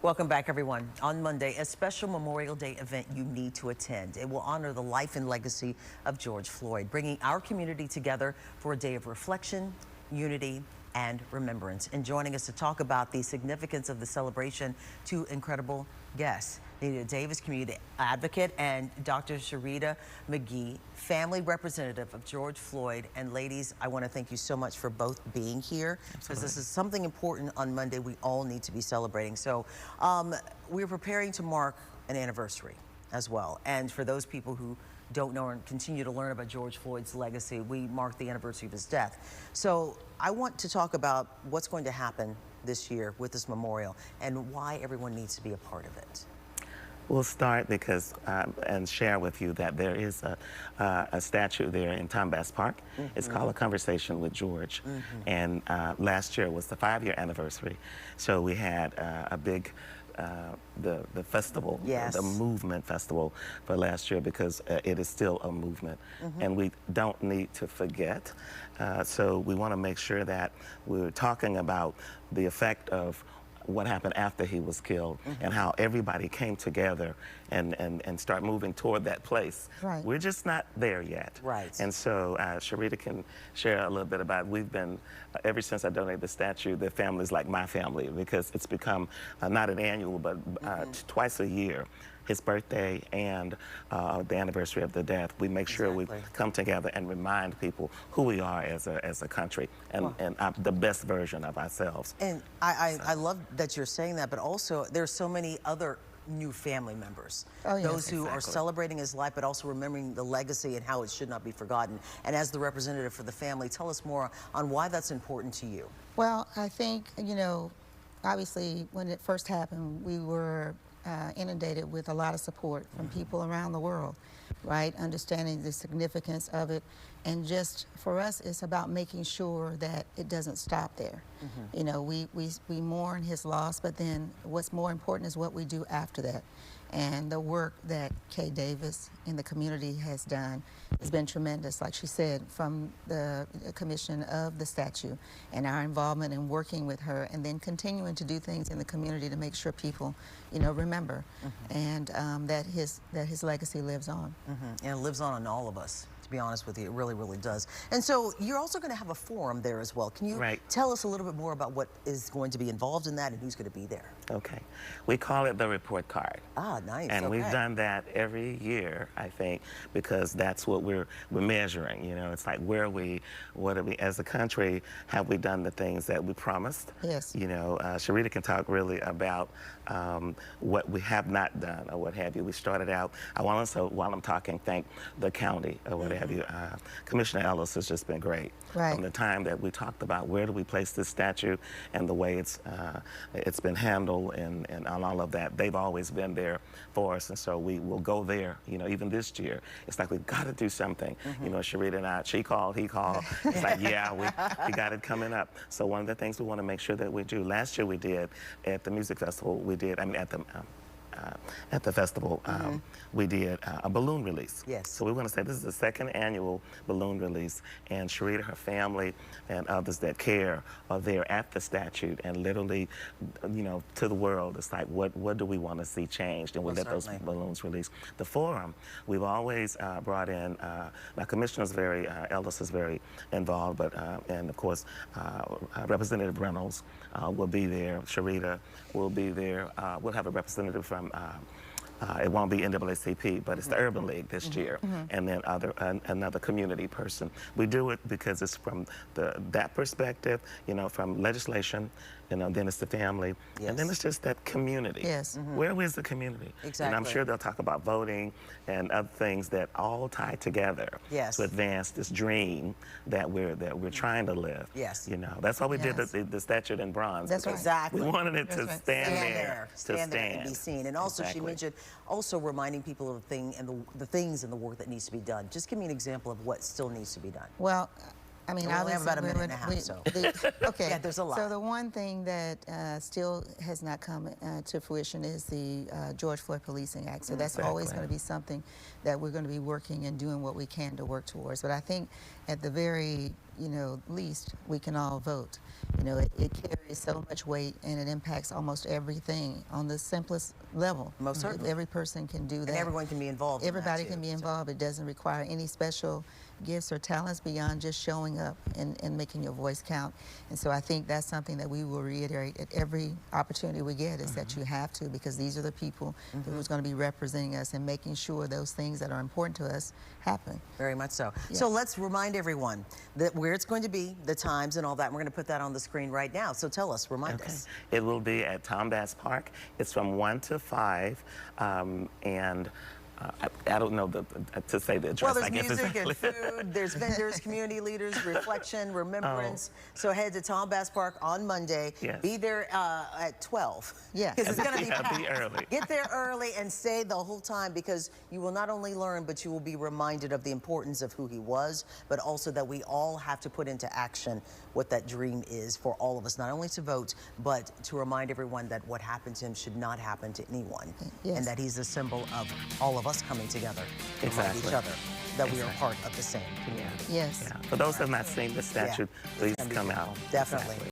Welcome back, everyone. On Monday, a special Memorial Day event you need to attend. It will honor the life and legacy of George Floyd, bringing our community together for a day of reflection, unity, and remembrance. And joining us to talk about the significance of the celebration, two incredible guests. Nita Davis, community advocate, and Dr. Sharita McGee, family representative of George Floyd. And ladies, I want to thank you so much for both being here, because this is something important on Monday we all need to be celebrating. So we're preparing to mark an anniversary as well. And for those people who don't know and continue to learn about George Floyd's legacy, we mark the anniversary of his death. So I want to talk about what's going to happen this year with this memorial and why everyone needs to be a part of it. We'll start because, and share with you that there is a statue there in Tom Bass Park. It's called A Conversation with George. And last year was the 5-year anniversary. So we had a big, the festival, the movement festival for last year, because it is still a movement. And we don't need to forget. So we want to make sure that we're talking about the effect of what happened after he was killed, and how everybody came together and start moving toward that place. Right. We're just not there yet. Right. And so Sharita can share a little bit about, we've been, ever since I donated the statue, the family's like my family, because it's become not an annual, but twice a year. His birthday and the anniversary of the death, we make sure we come together and remind people who we are as a country, and, the best version of ourselves. And I love that you're saying that, but also there's so many other new family members. Those who are celebrating his life, but also remembering the legacy and how it should not be forgotten. And as the representative for the family, tell us more on why that's important to you. Well, I think, you know, obviously when it first happened, we were inundated with a lot of support from people around the world, right? Understanding the significance of it. And just for us, it's about making sure that it doesn't stop there. You know, we mourn his loss, but then what's more important is what we do after that. And the work that Kay Davis in the community has done has been tremendous, like she said, from the commission of the statue and our involvement in working with her, and then continuing to do things in the community to make sure people, you know, remember, and that his legacy lives on. And it lives on in all of us. To be honest with you, it really, really does. And so you're also going to have a forum there as well. Can you tell us a little bit more about what is going to be involved in that and who's going to be there? Okay. We call it the report card. Ah, nice. And we've done that every year, I think, because that's what we're measuring. You know, it's like, where are we, what are we, as a country, have we done the things that we promised? Yes. You know, Sharita can talk really about what we have not done or what have you. We started out, I want to, while I'm talking, thank the county or what have you. Commissioner Ellis has just been great. From the time that we talked about where do we place this statue and the way it's been handled and all of that, they've always been there for us, and so we will go there. You know, even this year, it's like we've got to do something. You know, Sharita and I, she called, he called. It's like, yeah, we got it coming up. So one of the things we want to make sure that we do. Last year we did at the music festival. We did, I mean, at the festival, we did a balloon release. So we want to say this is the 2nd annual balloon release, and Sharita, her family, and others that care are there at the statue, and literally, you know, to the world, it's like, what do we want to see changed? And we let those balloons release. The forum, we've always brought in, now Commissioner's very, Ellis is very involved, but, and of course, Representative Reynolds will be there, Sharita will be there, we'll have a representative from it won't be NAACP, but it's the Urban League this year, and then another community person. We do it because it's from that perspective, you know, from legislation, you know, then it's the family, and then it's just that community. Where is the community? And I'm sure they'll talk about voting and other things that all tie together to advance this dream that we're trying to live. You know, that's why we did the statue in bronze. That's exactly. We wanted it to stand there, and be seen. And also, she mentioned also reminding people of the things and the work that needs to be done. Just give me an example of what still needs to be done. Well, I mean, we only have about a minute and a half, so. Okay. Yeah, there's a lot. So the one thing that still has not come to fruition is the George Floyd Policing Act. So that's always going to be something that we're going to be working and doing what we can to work towards. But I think at the very, least, we can all vote. It carries so much weight and it impacts almost everything on the simplest level. Most certainly. Every person can do that. And everyone can be involved. Everybody in that can too, be involved. It doesn't require any special gifts or talents beyond just showing up and making your voice count. And so I think that's something that we will reiterate at every opportunity we get, is that you have to, because these are the people who's going to be representing us and making sure those things that are important to us happen. Very much so. Yes. So let's remind everyone that where it's going to be, the times and all that. We're going to put that on the screen right now. So tell us, remind us. It will be at Tom Bass Park. It's from 1 to 5, and I don't know to say the address. Well, there's I guess music and exactly. food, there's vendors, community leaders, reflection, remembrance. So head to Tom Bass Park on Monday. Yes. Be there at 12. Yes. Because it's going to be Yeah, packed. be early. Get there early and stay the whole time, because you will not only learn, but you will be reminded of the importance of who he was, but also that we all have to put into action what that dream is for all of us, not only to vote, but to remind everyone that what happened to him should not happen to anyone. Yes. And that he's a symbol of all of us coming together to remind each Exactly. other that we are part of the same community. Yes. Yeah. For those who have not seen the statue, please It's gonna be come beautiful. out. Definitely. Exactly.